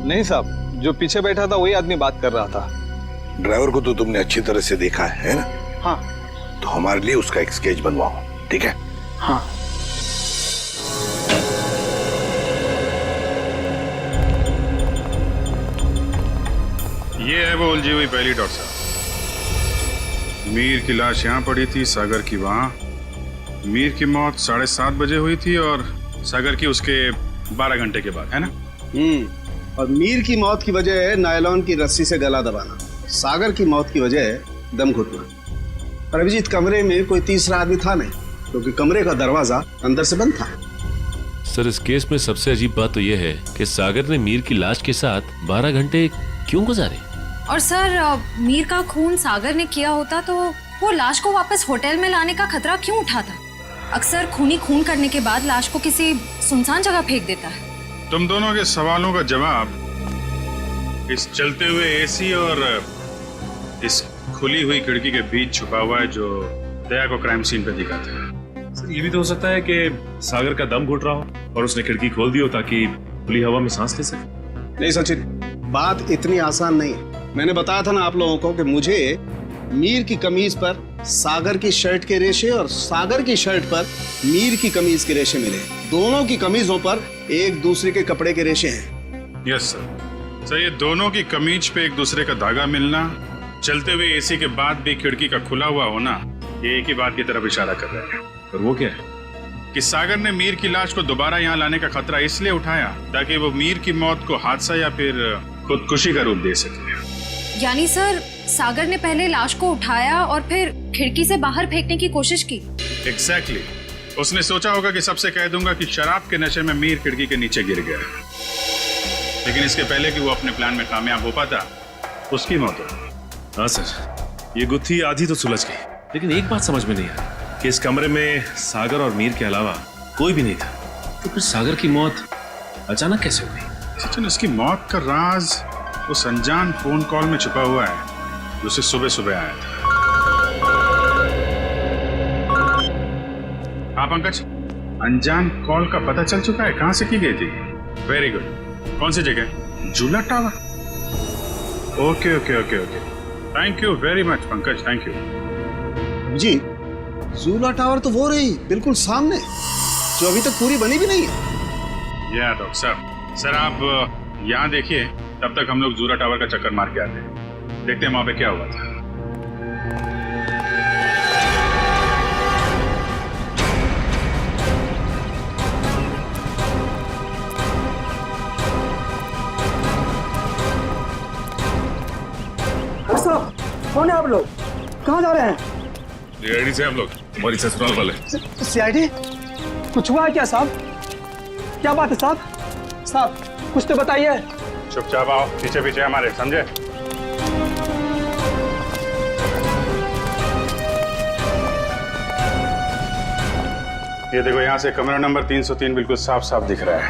नहीं साहब, जो पीछे बैठा था वही आदमी बात कर रहा था। ड्राइवर को तो तुमने अच्छी तरह से देखा है ना? हाँ। तो हमारे लिए उसका एक स्केच बनवाओ, ठीक है? हाँ। ये है वो उलझी हुई पहली डॉट साहब। मीर की लाश यहाँ पड़ी थी, सागर की वहाँ। मीर की मौत 7:30 बजे हुई थी और सागर की उसके 12 घंटे के बाद, है ना? और मीर की मौत की वजह है नायलॉन की रस्सी से गला दबाना, सागर की मौत की वजह है दम घुटना। और अभिजीत, कमरे में कोई तीसरा आदमी था नहीं, क्योंकि कमरे का दरवाजा अंदर से बंद था। सर, इस केस में सबसे अजीब बात तो यह है कि सागर ने मीर की लाश के साथ 12 घंटे क्यों गुजारे? और सर, मीर का खून सागर ने किया होता तो वो लाश को वापस होटल में लाने का खतरा क्यों उठाता? अक्सर खूनी खून करने के बाद लाश को किसी सुनसान जगह फेंक देता है। तुम दोनों के सवालों का जवाब इस चलते हुए एसी और इस खुली हुई खिड़की के बीच छुपा हुआ है, जो दया को क्राइम सीन पे दिखाता है। सर, ये भी तो हो सकता है कि सागर का दम घुट रहा हो और उसने खिड़की खोल दी हो ताकि खुली हवा में सांस ले सके। नहीं सचिन, बात इतनी आसान नहीं है। मैंने बताया था ना आप लोगों को कि मुझे मीर की कमीज पर सागर की शर्ट के रेशे और सागर की शर्ट पर मीर की कमीज के रेशे मिले। दोनों की कमीजों पर एक दूसरे के कपड़े के रेशे हैं। Yes sir. सर, ये दोनों की कमीज पे एक दूसरे का धागा मिलना, चलते हुए एसी के बाद भी खिड़की का खुला हुआ होना, ये एक ही बात की तरफ इशारा कर रहा है। और वो क्या है? कि सागर ने मीर की लाश को दोबारा यहाँ लाने का खतरा इसलिए उठाया ताकि वो मीर की मौत को हादसा या फिर खुदकुशी का रूप दे सके। यानी सर, सागर ने पहले लाश को उठाया और फिर खिड़की से बाहर फेंकने की कोशिश की। एग्जैक्टली। उसने सोचा होगा कि सबसे कह दूंगा कि शराब के नशे में मीर खिड़की के नीचे गिर गया, लेकिन इसके पहले कि वो अपने प्लान में कामयाब हो पाता, उसकी मौत हो। हाँ सर, ये गुत्थी आधी तो सुलझ गई, लेकिन एक बात समझ में नहीं आ रही कि इस कमरे में सागर और मीर के अलावा कोई भी नहीं था, तो फिर सागर की मौत अचानक कैसे हो गई? सचिन, उसकी मौत का राज उस अनजान फोन कॉल में छुपा हुआ है जो उसे सुबह सुबह आया था। हाँ पंकज, अनजान कॉल का पता चल चुका है कहां से की गई थी? Very good. कौन सी जगह? Jhula tower. Okay okay okay okay, thank you very much Pankaj, thank you ji. Jhula tower तो वो रही बिल्कुल सामने, जो अभी तक पूरी बनी भी नहीं है। या डॉक्टर साहब, सर आप यहाँ देखिए, तब तक हम लोग झूला टावर का चक्कर मार के आते हैं, देखते हैं वहां पे क्या हुआ था। कौन है आप लोग? कहाँ जा रहे हैं? सीआईडी से हम लोग, हमारी ससुराल वाले। सीआईडी? कुछ हुआ है क्या साहब? क्या बात है साहब? साहब कुछ तो बताइए। चुपचाप आओ, पीछे पीछे हमारे, समझे? ये देखो, यहाँ से कमरा नंबर 303 बिल्कुल साफ साफ दिख रहा है।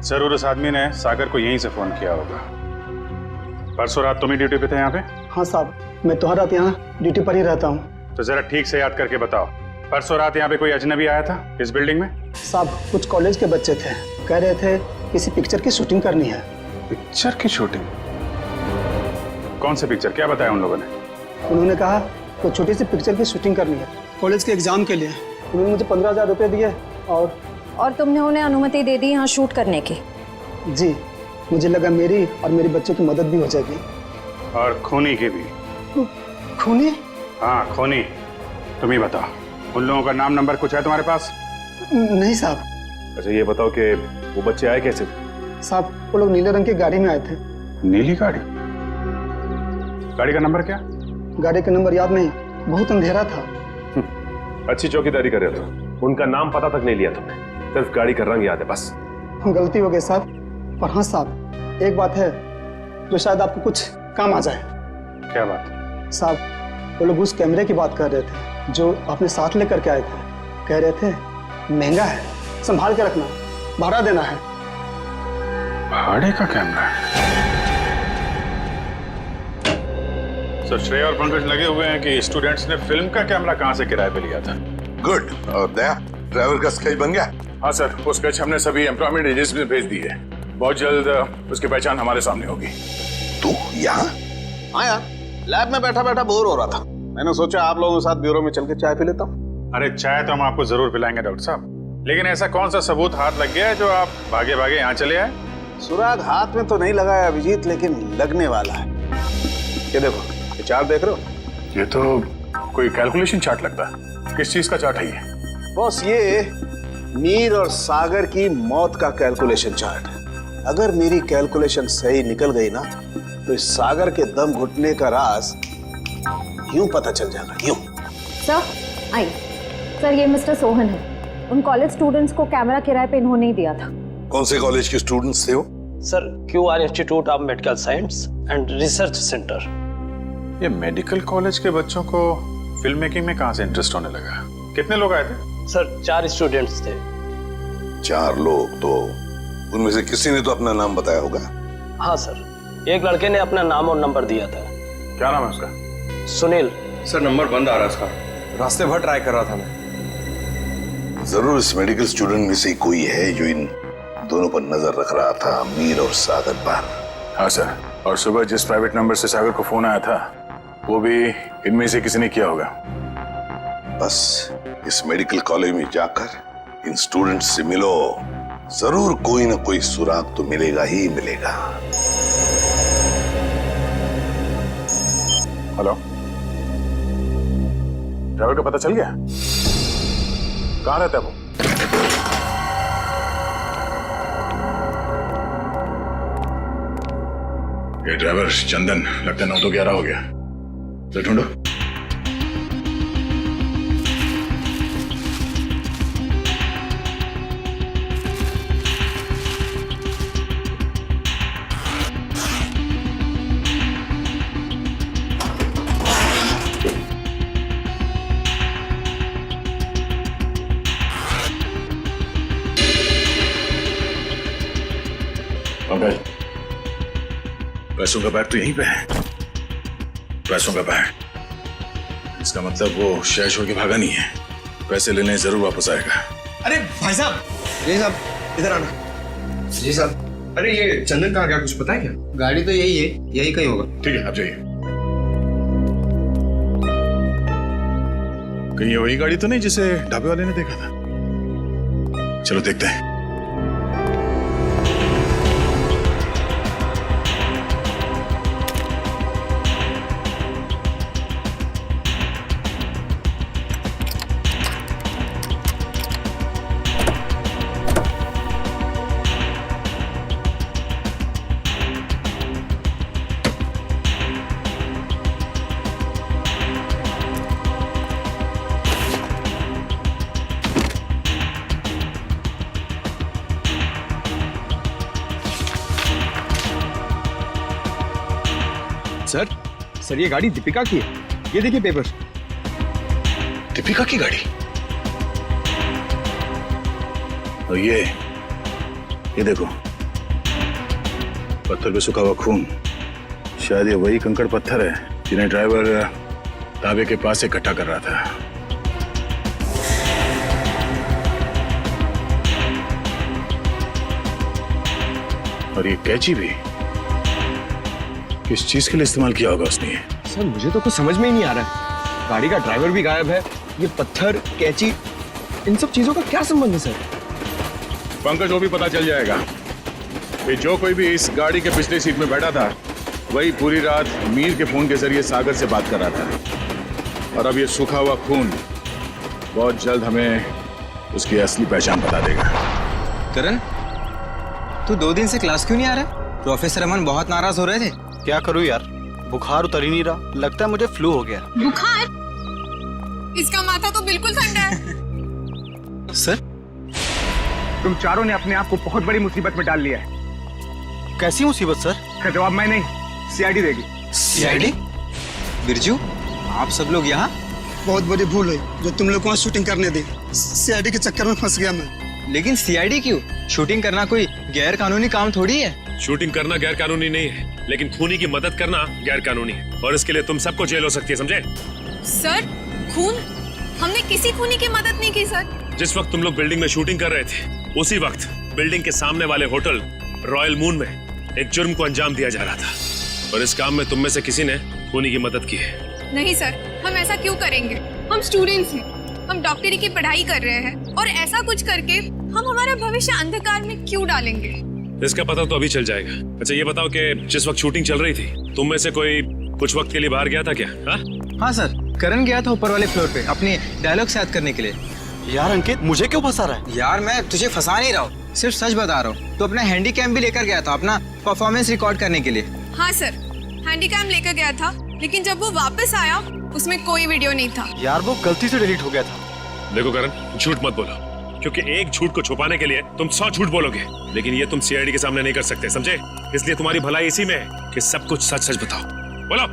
जरूर उस आदमी ने सागर को यहीं से फोन किया होगा। परसों रात तुम ही ड्यूटी पे थे यहाँ पे? हाँ साहब, मैं तो हर रात यहाँ ड्यूटी पर ही रहता हूँ। तो जरा ठीक से याद करके बताओ, परसों रात यहाँ पे कोई अजनबी आया था इस बिल्डिंग में? साहब कुछ कॉलेज के बच्चे थे, कह रहे थे किसी पिक्चर की शूटिंग करनी है। पिक्चर की शूटिंग? कौन सी पिक्चर, क्या बताया उन लोगों ने? उन्होंने कहा कोई छोटी सी पिक्चर की शूटिंग करनी है कॉलेज के एग्जाम के लिए। उन्होंने मुझे 15,000 रुपये दिए और तुमने उन्हें अनुमति दे दी यहाँ शूट करने की? जी, मुझे लगा मेरी और मेरे बच्चों की मदद भी हो जाएगी। और खूनी की भी। खूनी? हाँ खूनी। तुम ही बताओ, उन लोगों का नाम नंबर कुछ है तुम्हारे पास? नहीं साहब। अच्छा ये बताओ कि वो बच्चे आए कैसे? साहब वो लोग नीले रंग की गाड़ी में आए थे। नीली गाड़ी? गाड़ी का नंबर क्या? गाड़ी का नंबर याद नहीं, बहुत अंधेरा था। अच्छी चौकीदारी कर रहे हो, उनका नाम पता तक नहीं लिया तुमने, सिर्फ गाड़ी का रंग याद है बस। गलती हो गई साहब। और हाँ साहब, एक बात है जो शायद आपको कुछ काम आ जाए। क्या बात? साहब वो लोग उस कैमरे की बात कर रहे थे जो आपने साथ लेकर के आए थे। कह रहे थे महंगा है, संभाल के रखना, भाड़ा देना है। भाड़े का कैमरा? सर श्रेय और पंकज लगे हुए हैं कि स्टूडेंट्स ने फिल्म का कैमरा कहां से किराए पे लिया था। गुड। और दया, ड्राइवर का स्केच बन गया? हाँ सर, वो स्केच हमने सभी एम्प्लॉयमेंट एजेंसी में भेज दी है। बहुत जल्द उसकी पहचान हमारे सामने होगी। तू यहाँ? हाँ यार, लैब में बैठा बैठा बोर हो रहा था। मैंने सोचा आप लोगों के साथ ब्यूरो में चल के चाय पी लेता हूँ। अरे चाय तो हम आपको जरूर पिलाएंगे डॉक्टर साहब, लेकिन ऐसा कौन सा सबूत हाथ लग गया है जो आप भागे भागे यहाँ चले आए? सुराग हाथ में तो नहीं लगा है अभिजीत, लेकिन लगने वाला है। ये देखो, ये चार्ट देख रहे हो? ये तो कोई कैलकुलेशन चार्ट लगता है। किस चीज का चार्ट है ये? बॉस, ये मीर और सागर की मौत का कैलकुलेशन चार्ट है। अगर मेरी कैलकुलेशन सही निकल गई ना, तो इस सागर के दम घुटने का राज यूं पता चल जाएगा, यूं। Sir I. सर ये मिस्टर सोहन है। उन कॉलेज स्टूडेंट्स को कैमरा किराए पे इन्होंने ही दिया था। कौन से कॉलेज के स्टूडेंट्स थे वो? Sir QR institute of medical science and research centre. ये मेडिकल कॉलेज के बच्चों को फिल्म मेकिंग में कहां से इंटरेस्ट होने लगा? कितने लोग आए थे? सर 4 स्टूडेंट्स थे। 4 लोग? तो उनमें से किसी ने तो अपना नाम बताया होगा। हाँ सर, एक लड़के ने अपना नाम और नंबर दिया था। क्या नाम है उसका? सुनील। सर नंबर बंद आ रहा था, रास्ते भर ट्राई कर रहा था मैं। जरूर इस मेडिकल स्टूडेंट में से कोई है जो इन दोनों पर नजर रख रहा था, मीर और सागर पर। हाँ सर, और सुबह जिस प्राइवेट नंबर से सागर को फोन आया था वो भी इनमें से किसी ने किया होगा। बस इस मेडिकल कॉलेज में जाकर इन स्टूडेंट्स से मिलो, जरूर कोई ना कोई सुराग तो मिलेगा ही मिलेगा। हेलो, ड्राइवर का पता चल गया? कहाँ रहता है वो? ये ड्राइवर चंदन लगता है 9 तो 11 हो गया। तो ढूंढो। पंकज, पैसों का बैग तो यहीं पे है। पैसों का बैग, इसका मतलब वो शहर छोड़ के भागा नहीं है। पैसे लेने जरूर वापस आएगा। अरे भाई साहब, जी साहब इधर आना। जी साहब, अरे ये चंदन कहाँ गया, कुछ पता है क्या? गाड़ी तो यही है, यही कहीं होगा। ठीक है, आप जाइए। कहीं ये वही गाड़ी तो नहीं जिसे ढाबे वाले ने देखा था? चलो देखते हैं। सर ये गाड़ी दीपिका की है, ये देखिए पेपर। दीपिका की गाड़ी? और ये देखो, पत्थर पे सूखा हुआ खून। शायद ये वही कंकड़ पत्थर है जिन्हें ड्राइवर ढाबे के पास इकट्ठा कर रहा था। और ये कैंची भी किस चीज के लिए इस्तेमाल किया होगा उसने? सर मुझे तो कुछ समझ में ही नहीं आ रहा है। गाड़ी का ड्राइवर भी गायब है, ये पत्थर, कैंची, इन सब चीजों का क्या संबंध है सर? पंकज, वो भी पता चल जाएगा कि जो कोई भी इस गाड़ी के पिछले सीट में बैठा था वही पूरी रात मीर के फोन के जरिए सागर से बात कर रहा था। और अब ये सूखा हुआ खून बहुत जल्द हमें उसकी असली पहचान बता देगा। करण, तू 2 दिन से क्लास क्यों नहीं आ रहा? प्रोफेसर अमन बहुत नाराज हो रहे थे। क्या करूं यार, बुखार उतर ही नहीं रहा। लगता है मुझे फ्लू हो गया। बुखार? इसका माथा तो बिल्कुल ठंडा है। सर, तुम चारों ने अपने आप को बहुत बड़ी मुसीबत में डाल लिया है। कैसी मुसीबत सर? का जवाब मैं नहीं, सीआईडी देगी। सीआईडी? बिरजू, आप सब लोग यहाँ? बहुत बड़ी भूल हुई जो तुम लोग को शूटिंग करने दी। सीआईडी के चक्कर में फंस गया मैं। लेकिन सीआईडी क्यों? शूटिंग करना कोई गैर कानूनी काम थोड़ी है। शूटिंग करना गैर कानूनी नहीं है, लेकिन खूनी की मदद करना गैर कानूनी है, और इसके लिए तुम सबको जेल हो सकती है, समझे? सर खून? हमने किसी खूनी की मदद नहीं की सर। जिस वक्त तुम लोग बिल्डिंग में शूटिंग कर रहे थे, उसी वक्त बिल्डिंग के सामने वाले होटल रॉयल मून में एक जुर्म को अंजाम दिया जा रहा था, और इस काम में तुम में से किसी ने खूनी की मदद की है। नहीं सर, हम ऐसा क्यों करेंगे? हम स्टूडेंट्स हैं, हम डॉक्टरी की पढ़ाई कर रहे हैं, और ऐसा कुछ करके हम हमारा भविष्य अंधकार में क्यों डालेंगे? इसका पता तो अभी चल जाएगा। अच्छा ये बताओ कि जिस वक्त शूटिंग चल रही थी, तुम में से कोई कुछ वक्त के लिए बाहर गया था क्या? हाँ सर, करण गया था ऊपर वाले फ्लोर पे अपनी डायलॉग याद करने के लिए। यार अंकित, मुझे क्यों फंसा रहा है? यार मैं तुझे फंसा नहीं रहा हूँ, सिर्फ सच बता रहा हूँ। तो अपना हैंडीकैम भी लेकर गया था अपना परफॉर्मेंस रिकॉर्ड करने के लिए। हाँ सर, हैंडीकैम लेकर गया था, लेकिन जब वो वापस आया उसमें कोई वीडियो नहीं था। यार वो गलती से डिलीट हो गया था। देखो करण, झूठ मत बोलो, क्योंकि एक झूठ को छुपाने के लिए तुम 100 झूठ बोलोगे, लेकिन ये तुम सीआईडी के सामने नहीं कर सकते, समझे? इसलिए तुम्हारी भलाई इसी में है कि सब कुछ सच सच बताओ। बोलो।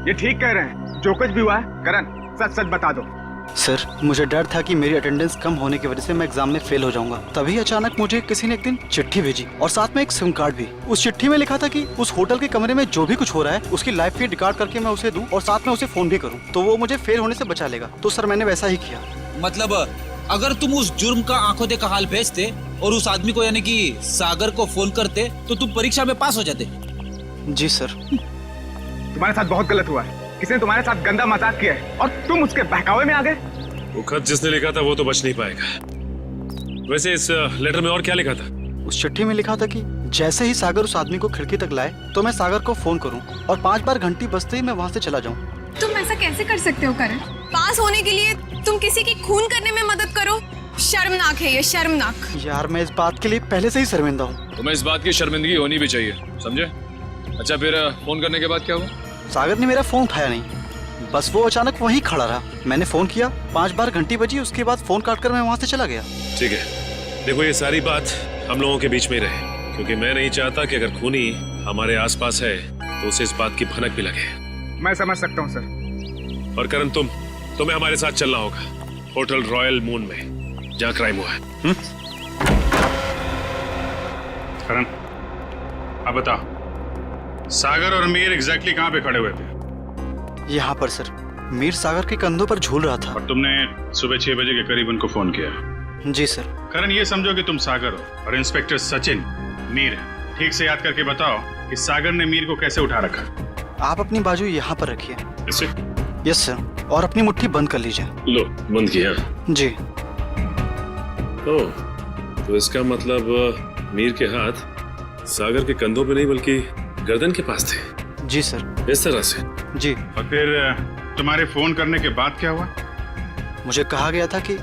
ये ठीक कह रहे हैं, जो कुछ भी हुआ है करण सच सच बता दो। सर मुझे डर था कि मेरी अटेंडेंस कम होने की वजह से मैं एग्जाम में फेल हो जाऊंगा। तभी अचानक मुझे किसी ने एक दिन चिट्ठी भेजी, और साथ में एक सिम कार्ड भी। उस चिट्ठी में लिखा था कि उस होटल के कमरे में जो भी कुछ हो रहा है उसकी लाइव फीड रिकॉर्ड करके मैं उसे दूं, और साथ में उसे फोन भी करूं, तो वो मुझे फेल होने से बचा लेगा। तो सर मैंने वैसा ही किया। मतलब अगर तुम उस जुर्म का आंखों देखा हाल भेजते और उस आदमी को यानी कि सागर को फोन करते, तो तुम परीक्षा में पास हो जाते। जी सर। तुम्हारे साथ बहुत गलत हुआ है, किसी ने तुम्हारे साथ गंदा मजाक किया है और तुम उसके बहकावे में आ गए। वो खत जिसने लिखा था वो तो बच नहीं पाएगा। वैसे इस लेटर में और क्या लिखा था? उस चिट्ठी में लिखा था कि जैसे ही सागर उस आदमी को खिड़की तक लाए तो मैं सागर को फोन करूं, और 5 बार घंटी बजते ही मैं वहां से चला जाऊं। तुम ऐसा कैसे कर सकते हो करण? पास होने के लिए तुम किसी की खून करने में मदद करो? शर्मनाक है ये, शर्मनाक। यार मैं इस बात के लिए पहले से ही शर्मिंदा हूँ। तुम्हें इस बात की शर्मिंदगी होनी भी चाहिए, समझे? अच्छा फिर फोन करने के बाद क्या हुआ? सागर ने मेरा फोन उठाया नहीं, बस वो अचानक वहीं खड़ा रहा। मैंने फोन किया, 5 बार घंटी बजी, उसके बाद फोन काट कर मैं वहाँ से चला गया। ठीक है, देखो ये सारी बात हम लोगों के बीच में ही रहे, क्योंकि मैं नहीं चाहता कि अगर खूनी हमारे आसपास है तो उसे इस बात की भनक भी लगे। मैं समझ सकता हूँ सर। और करण तुम्हें हमारे साथ चलना होगा होटल रॉयल मून में, जहाँ क्राइम हुआ है। करण अब बताओ, सागर और मीर एग्जैक्टली कहाँ पे खड़े हुए थे? यहाँ पर सर, मीर सागर के कंधों पर झूल रहा था। और तुमने सुबह 6 बजे के करीब उनको फोन किया? जी सर। करण ये समझो कि तुम सागर हो और इंस्पेक्टर सचिन मीर है। ठीक से याद करके बताओ कि सागर ने मीर को कैसे उठा रखा? आप अपनी बाजू यहाँ पर रखिए। इसे? यस सर, और अपनी मुट्ठी बंद कर लीजिए। लो, बंद किया? जी। ओह, तो इसका मतलब मीर के हाथ सागर के कंधों पे नहीं बल्कि गर्दन के पास थे। जी सर। इस तरह से? जी। और फिर तुम्हारे फोन करने के बाद क्या हुआ? मुझे कहा गया था कि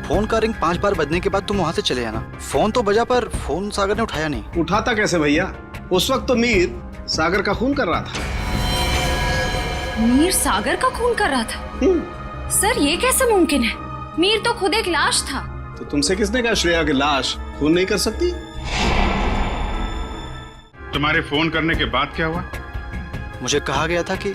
फोन का रिंग 5 बार बजने के बाद तुम वहाँ से चले जाना। फोन तो बजा पर फोन सागर ने उठाया नहीं। उठाता कैसे भैया? उस वक्त तो मीर सागर का खून कर रहा था। मीर सागर का खून कर रहा था? सर ये कैसे मुमकिन है? मीर तो खुद एक लाश था। तो तुमसे किसने कहा श्रेया की लाश खून नहीं कर सकती? तुम्हारे फोन करने के बाद क्या हुआ? मुझे कहा गया था कि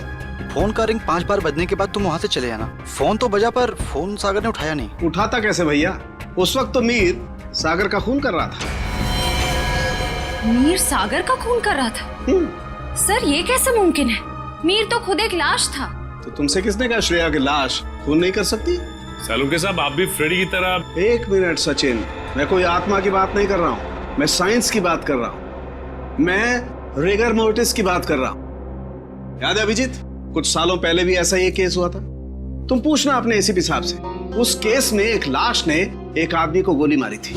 फोन का रिंग 5 बार बजने के बाद तुम वहाँ से चले जाना। फोन तो बजा पर फोन सागर ने उठाया नहीं। उठाता कैसे भैया? उस वक्त तो मीर सागर का खून कर रहा था। मीर सागर का खून कर रहा था? सर ये कैसे मुमकिन है? मीर तो खुद एक लाश था। तो तुमसे किसने कहा श्रेया की लाश खून नहीं कर सकती? सालुंके साहब, आप भी फ्रेडी की तरह। 1 मिनट सचिन, मैं कोई आत्मा की बात नहीं कर रहा हूँ, मैं साइंस की बात कर रहा हूँ। मैं रिगर मोर्टिस की बात कर रहा हूँ। याद है अभिजीत, कुछ सालों पहले भी ऐसा ही केस हुआ था। तुम पूछना अपने एसीपी साहब से, उस केस में एक लाश ने एक आदमी को गोली मारी थी।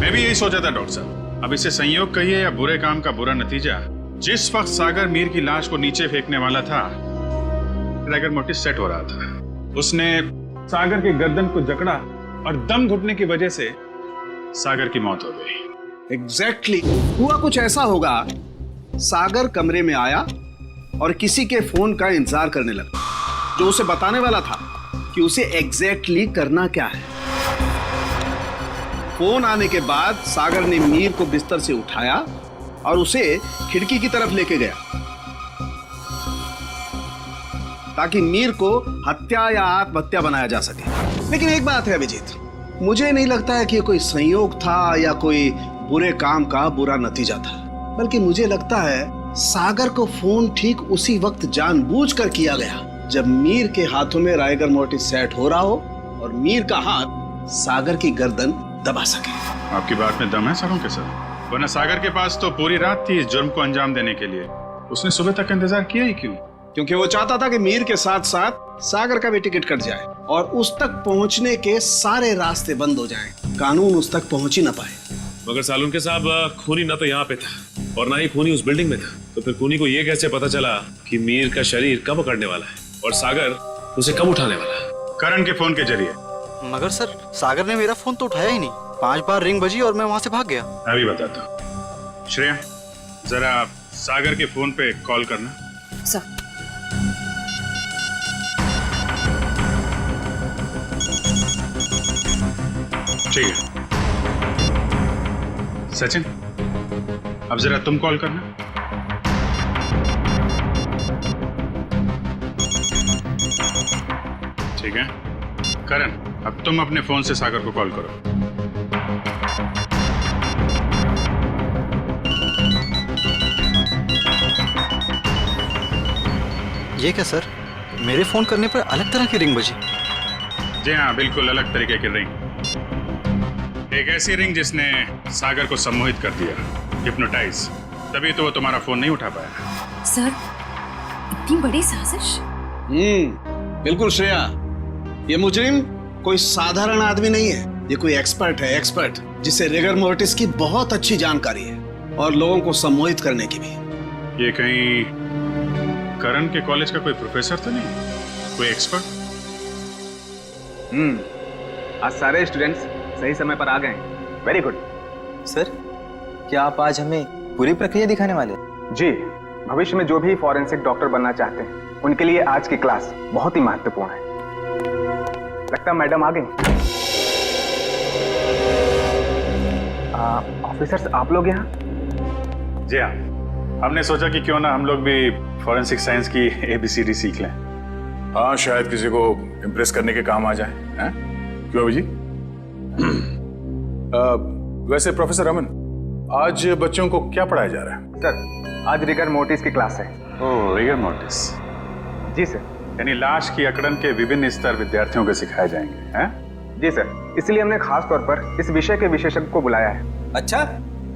मैं भी यही सोचा था डॉक्टर साहब। अब इसे संयोग कहिए या बुरे काम का बुरा नतीजा, जिस वक्त सागर मीर की लाश को नीचे फेंकने वाला था, रिगर मोर्टिस सेट हो रहा था। उसने सागर के गर्दन को जकड़ा और दम घुटने की वजह से सागर की मौत हो गई। एग्जैक्टली हुआ कुछ ऐसा होगा, सागर कमरे में आया और किसी के फोन का इंतजार करने लगा, जो उसे बताने वाला था कि उसे एग्जैक्टली करना क्या है। फोन आने के बाद सागर ने मीर को बिस्तर से उठाया और उसे खिड़की की तरफ लेके गया। ताकि मीर को हत्या या आत्महत्या बनाया जा सके। लेकिन एक बात है अभिजीत, मुझे नहीं लगता है कि कोई संयोग था या कोई बुरे काम का बुरा नतीजा था, बल्कि मुझे लगता है सागर को फोन ठीक उसी वक्त जानबूझकर किया गया जब मीर के हाथों में राइगर मोर्टिस सेट हो रहा हो और मीर का हाथ सागर की गर्दन दबा सके। आपकी बात में दम है सरों के सर, वरना सागर के पास तो पूरी रात थी इस जुर्म को अंजाम देने के लिए। उसने सुबह तक इंतजार किया ही क्यों? क्योंकि वो चाहता था कि मीर के साथ साथ सागर का भी टिकट कट जाए और उस तक पहुंचने के सारे रास्ते बंद हो जाएं। कानून उस तक पहुंच ही ना पाए। मगर सालुनके साहब, खूनी ना तो यहाँ पे था और ना ही खूनी उस बिल्डिंग में था, तो फिर खूनी को ये कैसे पता चला कि मीर का शरीर कब पकड़ने वाला है और सागर उसे कब उठाने वाला है? करण के फोन के जरिए। मगर सर, सागर ने मेरा फोन तो उठाया ही नहीं। 5 बार रिंग बजी और मैं वहां से भाग गया। अभी बताता हूँ। श्रेया, जरा सागर के फोन पे कॉल करना। सर। ठीक है। सचिन, अब जरा तुम कॉल करना। ठीक है। करण, अब तुम अपने फोन से सागर को कॉल करो। ये क्या सर, मेरे फोन करने पर अलग तरह की रिंग बजी? जी हाँ, बिल्कुल अलग तरीके की रिंग। एक ऐसी रिंग जिसने सागर को सम्मोहित कर दिया, हिप्नोटाइज। तभी तो वो तुम्हारा फोन नहीं उठा पाया। सर, इतनी बड़ी साजिश? बिल्कुल श्रेया, ये मुजरिम कोई साधारण आदमी नहीं है। ये कोई एक्सपर्ट है, एक्सपर्ट जिसे रिगर मोर्टिस की बहुत अच्छी जानकारी है और लोगों को सम्मोहित करने की भी। ये कहीं करण के कॉलेज का कोई प्रोफेसर तो नहीं, कोई एक्सपर्ट? आज सारे स्टूडेंट्स सही समय पर आ गए। Very good sir. क्या आप आज हमें पूरी प्रक्रिया दिखाने वाले? जी, भविष्य में जो भी फॉरेंसिक डॉक्टर बनना चाहते हैं उनके लिए आज की क्लास बहुत ही महत्वपूर्ण है। लगता है मैडम आ गई। ऑफिसर्स, आप लोग यहाँ? जी हाँ, हमने सोचा कि क्यों ना हम लोग भी फॉरेंसिक साइंस की ABCD सीख लें। हाँ, शायद किसी को इम्प्रेस करने के काम आ जाए। हैं? क्यों अभी जी? वैसे प्रोफेसर रमन, आज बच्चों को क्या पढ़ाया जा रहा है? सर, आज रिगर मोर्टिस की क्लास है। ओह, रिगर मोर्टिस। जी सर। यानी लाश की अकड़न के विभिन्न स्तर विद्यार्थियों को सिखाए जाएंगे, हैं? जी सर, इसलिए हमने खास तौर पर इस विषय के विशेषज्ञ को बुलाया है। अच्छा,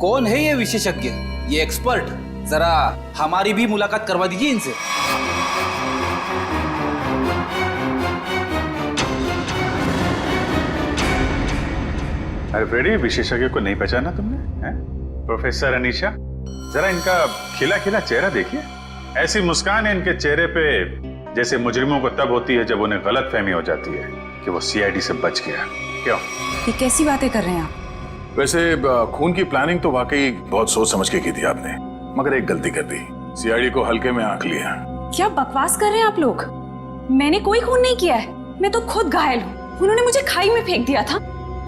कौन है ये विशेषज्ञ, ये एक्सपर्ट? जरा हमारी भी मुलाकात करवा दीजिए इनसे। अरे फ्रेडी, विशेषज्ञ को नहीं पहचाना तुमने? हैं? प्रोफेसर अनीशा, जरा इनका खिला खिला चेहरा देखिए। ऐसी मुस्कान है इनके चेहरे पे जैसे मुजरिमों को तब होती है जब उन्हें गलतफहमी हो जाती है कि वो CID से बच गया। क्यों? ये कैसी बातें कर रहे हैं आप? वैसे खून की प्लानिंग तो वाकई बहुत सोच समझ के की थी आपने, मगर एक गलती कर दी। CID को हल्के में आंक लिया। क्या बकवास कर रहे हैं आप लोग? मैंने कोई खून नहीं किया है, मैं तो खुद घायल हूँ। उन्होंने मुझे खाई में फेंक दिया था।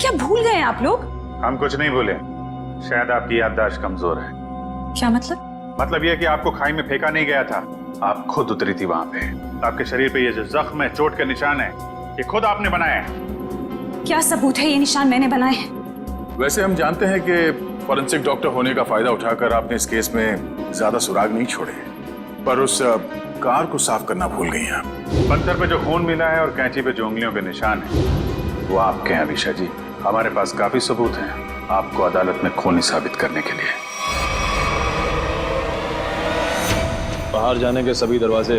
क्या भूल गए हैं आप लोग? हम कुछ नहीं भूले, शायद आपकी याददाश्त कमजोर है। क्या मतलब? मतलब यह कि आपको खाई में फेंका नहीं गया था, आप खुद उतरी थी वहां पे। आपके शरीर पे ये जो जख्म है, चोट के निशान है, ये खुद आपने बनाए हैं। क्या सबूत है ये निशान मैंने बनाए हैं? वैसे हम जानते हैं कि फॉरेंसिक डॉक्टर होने का फायदा उठाकर आपने इस केस में ज्यादा सुराग नहीं छोड़े, पर उस कार को साफ करना भूल गई आप। पत्थर पे जो खून मिला है और कैंची पे जो उंगलियों के निशान है, वो आपके हैं अनीशा जी। हमारे पास काफी सबूत हैं आपको अदालत में खूनी साबित करने के लिए। बाहर जाने के सभी दरवाजे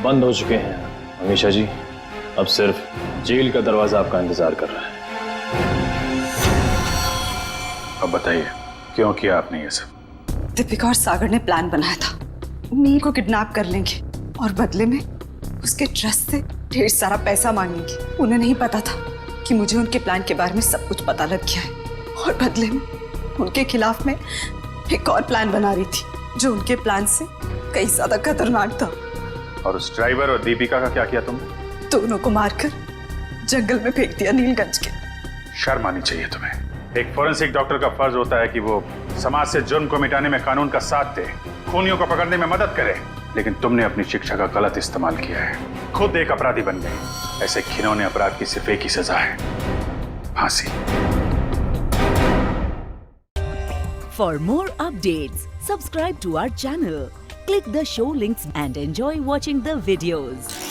बंद हो चुके हैं अनीशा जी। अब सिर्फ जेल का दरवाजा आपका इंतजार कर रहा है। अब बताइए, क्यों किया आपने ये सब? दीपिका और सागर ने प्लान बनाया था, मीर को किडनैप कर लेंगे और बदले में उसके ट्रस्ट से ढेर सारा पैसा मांगेंगे। उन्हें नहीं पता था कि मुझे उनके प्लान के बारे में सब कुछ पता लग गया है और बदले में उनके खिलाफ में एक और प्लान बना रही थी जो उनके प्लान से कई ज्यादा खतरनाक था। और उस ड्राइवर और दीपिका का क्या किया तुमने? दोनों को मारकर जंगल में फेंक दिया नीलगंज के। शर्म आनी चाहिए तुम्हें। एक फॉरेंसिक डॉक्टर का फर्ज होता है कि वो समाज से जुर्म को मिटाने में कानून का साथ दे, खूनियों को पकड़ने में मदद करे, लेकिन तुमने अपनी शिक्षा का गलत इस्तेमाल किया है, खुद एक अपराधी बन गए। ऐसे घिनौने अपराध की सिर्फ एक ही सजा है, फांसी। For more updates, subscribe to our channel, click the show links and enjoy watching the videos.